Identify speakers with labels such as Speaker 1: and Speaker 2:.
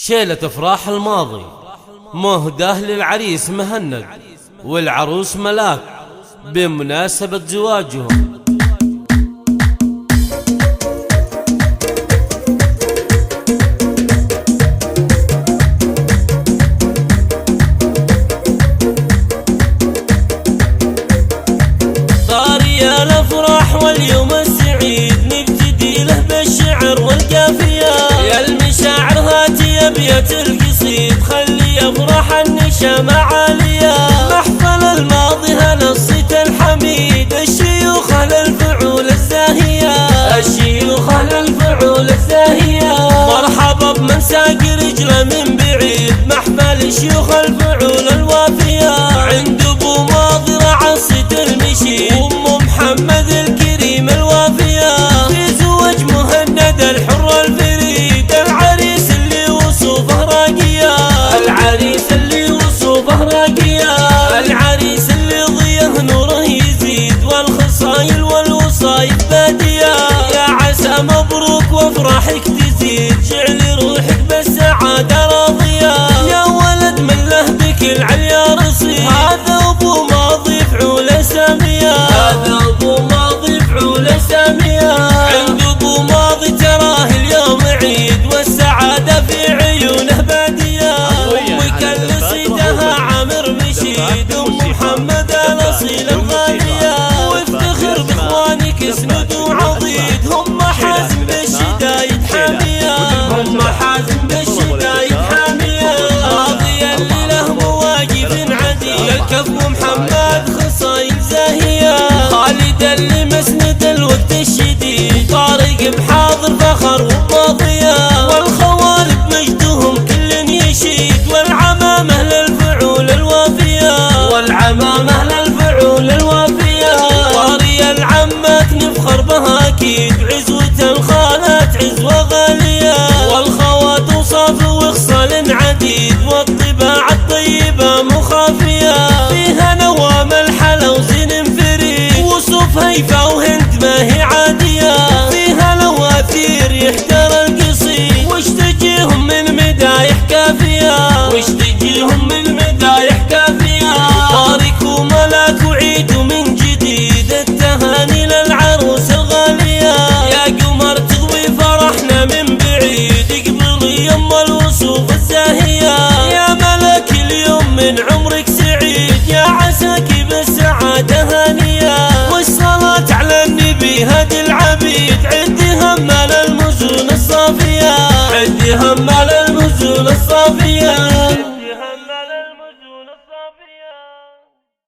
Speaker 1: شيلة افراح الماضي مهداه للعريس مهند والعروس ملاك بمناسبة زواجهم.
Speaker 2: طاري الافراح واليوم السعيد نبتدي له بالشعر والقافية، يا المشاعر هاتي ابيات القصيد خلي يفرح النشا عالية. محفل الماضي هلا الصيت الحميد الشيوخ على الفعول الزاهية، الشيوخ على الفعول الزاهية. مرحبا بمن ساق رجله من بعيد محفل شيوخ الفعول الوافية، عند ابو ماضي رعى الصيت المشيد ام محمد الكريم الوافية. في زواج مهند الحر الفريد العريس اللي وصوفه راقية، العريس اللي وصوفه راقية، العريس اللي ضيه نوره يزيد والخصايل والوصايف بادية. يا عسى مبروك وافراحك تزيد جعل روحك بالسعادة راضية. يا ولد من له بك العليا رصيد هذا ابو ماضي فعول سامية، هذا ابو ماضي فعول سامية. عند ابو ماضي تراه اليوم عيد والسعادة في عيونه بادية. امك اللي صيتها عامر بشيد ام محمد الاصيل الغالية، وافتخر باخوانك اسند وعضيد هم حازم بالشدايد حامية، هم حازم بالشدايد حامية. راضي اللي له مواقف عديد الكف محمد خصايل زاهية، خالد اللي مسند الوقت الشديد طارق بحاضر فخر وماضية. والخوال بمجدهم كل يشيد والعمامة للفعول الوافية، والعمامة للفعول الوافية. طاري العمات نفخر بها اكيد بعزوة الخالات عزوة غالية، والخوات وصاف وخصال عديد والطباع الطيبة مخافية. فيها نوام الحلا وزين فريد وصوف هيفا وهند ما هي عادية، فيها لواثير يحتر القصيد وش تجيهم من مدايح كافية، وش تجيهم من مدايح كافية. طارق وملاك وعيدوا من جديد التهاني للعروس الغالية. يا قمر تضوي فرحنا من بعيد اقبلي يم الوصوف الزاهية. يا ملك اليوم من عمرك سعيد يا عساك بالسعادة هانية، والصلاة على النبي هدي العبيد عدي هم المزون الصافية، عدي هم المزون الصافية.